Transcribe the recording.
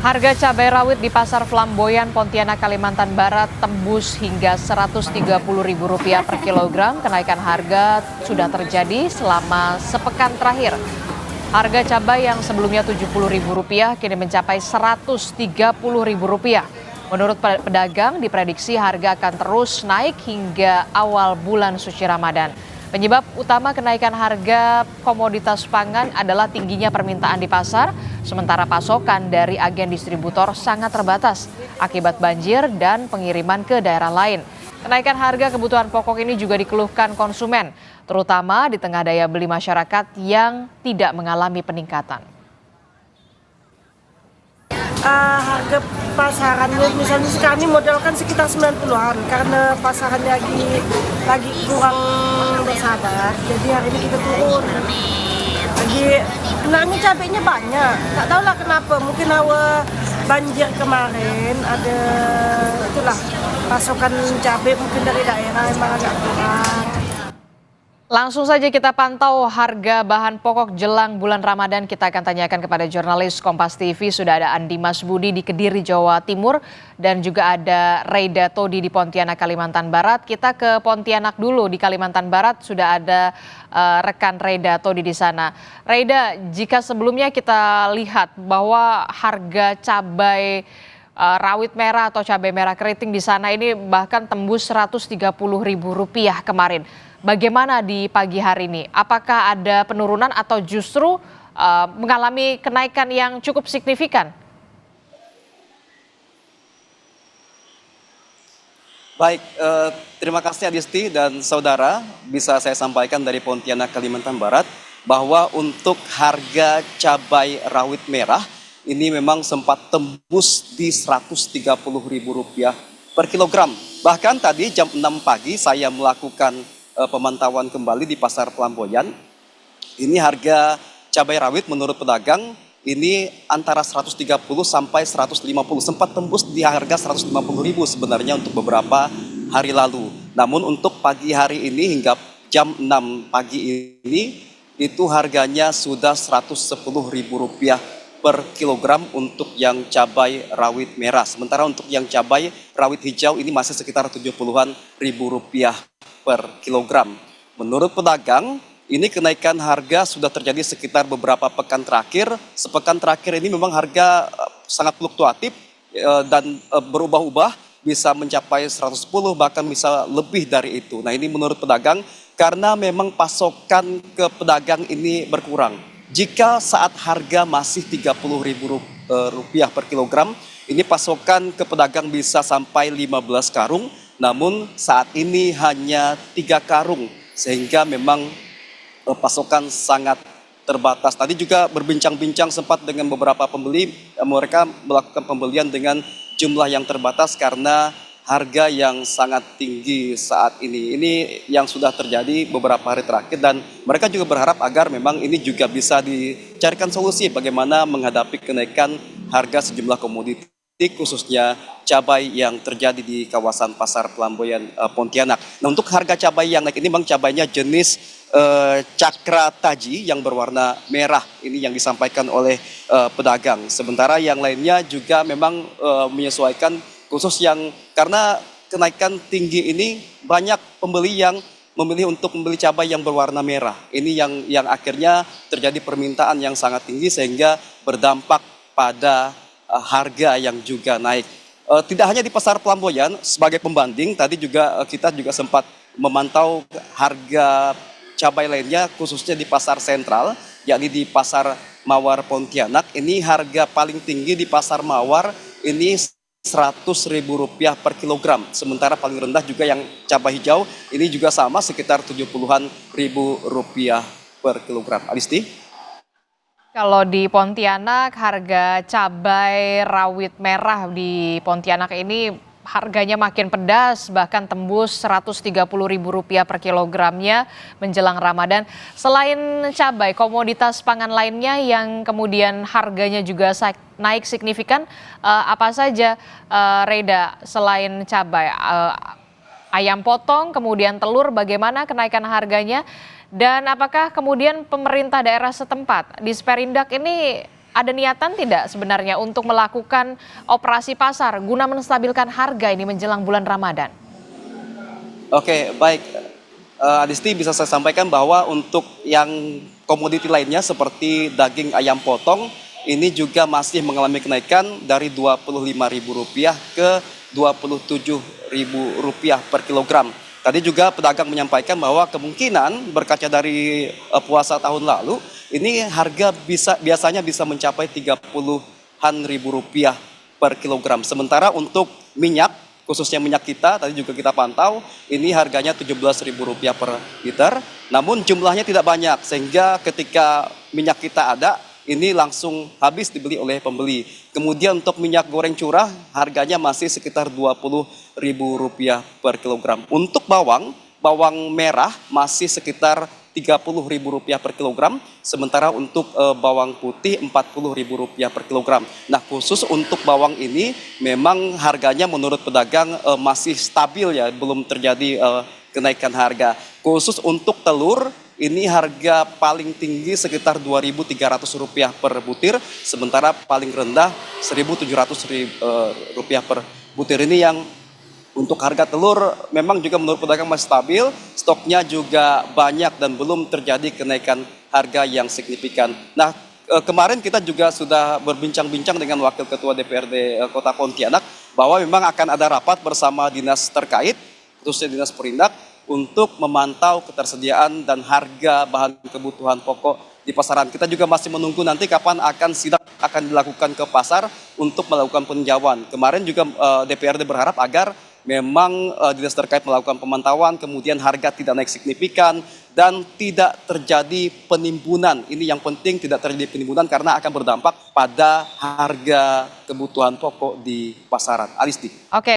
Harga cabai rawit di Pasar Flamboyan, Pontianak, Kalimantan Barat tembus hingga Rp130.000 per kilogram. Kenaikan harga sudah terjadi selama sepekan terakhir. Harga cabai yang sebelumnya Rp70.000 kini mencapai Rp130.000. Menurut pedagang, diprediksi harga akan terus naik hingga awal bulan suci Ramadan. Penyebab utama kenaikan harga komoditas pangan adalah tingginya permintaan di pasar, sementara pasokan dari agen distributor sangat terbatas akibat banjir dan pengiriman ke daerah lain. Kenaikan harga kebutuhan pokok ini juga dikeluhkan konsumen, terutama di tengah daya beli masyarakat yang tidak mengalami peningkatan. Harga pasarannya misalnya kami modalkan sekitar 90-an karena pasarannya lagi kurang bersahabat, jadi hari ini kita turun. Sebenarnya cabainya banyak, tak tahulah kenapa, mungkin awal banjir kemarin ada itulah pasokan cabai mungkin dari daerah memang agak kurang. Langsung saja kita pantau harga bahan pokok jelang bulan Ramadan. Kita akan tanyakan kepada jurnalis Kompas TV. Sudah ada Andi Masbudi di Kediri, Jawa Timur. Dan juga ada Reida Todi di Pontianak, Kalimantan Barat. Kita ke Pontianak dulu, di Kalimantan Barat. Sudah ada rekan Reida Todi di sana. Reida, jika sebelumnya kita lihat bahwa harga cabai rawit merah atau cabai merah keriting di sana ini bahkan tembus Rp130.000 kemarin. Bagaimana di pagi hari ini? Apakah ada penurunan atau justru mengalami kenaikan yang cukup signifikan? Baik, terima kasih Adisti dan saudara. Bisa saya sampaikan dari Pontianak, Kalimantan Barat, bahwa untuk harga cabai rawit merah ini memang sempat tembus di Rp130.000 per kilogram. Bahkan tadi jam 6 pagi saya melakukan pemantauan kembali di Pasar Flamboyan. Ini harga cabai rawit menurut pedagang ini antara 130 sampai 150, sempat tembus di harga 150.000 sebenarnya untuk beberapa hari lalu. Namun untuk pagi hari ini hingga jam 6 pagi ini itu harganya sudah Rp110.000 per kilogram untuk yang cabai rawit merah. Sementara untuk yang cabai rawit hijau ini masih sekitar Rp70.000 per kilogram. Menurut pedagang, ini kenaikan harga sudah terjadi sekitar beberapa pekan terakhir. Sepekan terakhir ini memang harga sangat fluktuatif dan berubah-ubah, bisa mencapai 110 bahkan bisa lebih dari itu. Nah, ini menurut pedagang karena memang pasokan ke pedagang ini berkurang. Jika saat harga masih Rp30.000 per kilogram, ini pasokan ke pedagang bisa sampai 15 karung. Namun saat ini hanya 3 karung sehingga memang pasokan sangat terbatas. Tadi juga berbincang-bincang sempat dengan beberapa pembeli, mereka melakukan pembelian dengan jumlah yang terbatas karena harga yang sangat tinggi saat ini. Ini yang sudah terjadi beberapa hari terakhir dan mereka juga berharap agar memang ini juga bisa dicarikan solusi bagaimana menghadapi kenaikan harga sejumlah komoditi, khususnya cabai yang terjadi di kawasan Pasar Flamboyan Pontianak. Nah, untuk harga cabai yang naik ini memang cabainya jenis Cakra Taji yang berwarna merah, ini yang disampaikan oleh pedagang. Sementara yang lainnya juga memang menyesuaikan, khusus yang karena kenaikan tinggi ini banyak pembeli yang memilih untuk membeli cabai yang berwarna merah. Ini yang akhirnya terjadi permintaan yang sangat tinggi sehingga berdampak pada harga yang juga naik. Tidak hanya di Pasar Flamboyan, sebagai pembanding tadi juga kita juga sempat memantau harga cabai lainnya khususnya di Pasar Sentral, yakni di Pasar Mawar Pontianak. Ini harga paling tinggi di Pasar Mawar ini Rp100.000 per kilogram. Sementara paling rendah juga yang cabai hijau ini juga sama sekitar Rp70.000 per kilogram. Adisti? Kalau di Pontianak, harga cabai rawit merah di Pontianak ini harganya makin pedas, bahkan tembus Rp130.000 per kilogramnya menjelang Ramadan. Selain cabai, komoditas pangan lainnya yang kemudian harganya juga naik signifikan, apa saja, Reida, selain cabai? Ayam potong, kemudian telur, bagaimana kenaikan harganya? Dan apakah kemudian pemerintah daerah setempat di Sperindak ini Ada niatan tidak sebenarnya untuk melakukan operasi pasar guna menstabilkan harga ini menjelang bulan Ramadan? Oke, baik. Adisti, bisa saya sampaikan bahwa untuk yang komoditi lainnya seperti daging ayam potong ini juga masih mengalami kenaikan dari Rp25.000 ke Rp27.000 per kilogram. Tadi juga pedagang menyampaikan bahwa kemungkinan berkaca dari puasa tahun lalu, ini harga biasanya bisa mencapai 30-an ribu rupiah per kilogram. Sementara untuk minyak, khususnya minyak kita, tadi juga kita pantau, ini harganya Rp17.000 per liter. Namun jumlahnya tidak banyak, sehingga ketika minyak kita ada, ini langsung habis dibeli oleh pembeli. Kemudian untuk minyak goreng curah harganya masih sekitar Rp20.000 per kilogram. Untuk bawang merah masih sekitar Rp30.000 per kilogram, sementara untuk bawang putih Rp40.000 per kilogram. Nah, khusus untuk bawang ini memang harganya menurut pedagang masih stabil ya, belum terjadi kenaikan harga. Khusus untuk telur, ini harga paling tinggi sekitar Rp2.300 per butir, sementara paling rendah Rp1.700 per butir. Ini yang untuk harga telur memang juga menurut pedagang masih stabil, stoknya juga banyak dan belum terjadi kenaikan harga yang signifikan. Nah, kemarin kita juga sudah berbincang-bincang dengan Wakil Ketua DPRD Kota Pontianak bahwa memang akan ada rapat bersama dinas terkait, khususnya Dinas Perindak, untuk memantau ketersediaan dan harga bahan kebutuhan pokok di pasaran. Kita juga masih menunggu nanti kapan sidak akan dilakukan ke pasar untuk melakukan peninjauan. Kemarin juga DPRD berharap agar memang dinas terkait melakukan pemantauan, kemudian harga tidak naik signifikan dan tidak terjadi penimbunan. Ini yang penting, tidak terjadi penimbunan karena akan berdampak pada harga kebutuhan pokok di pasaran. Alisti. Oke.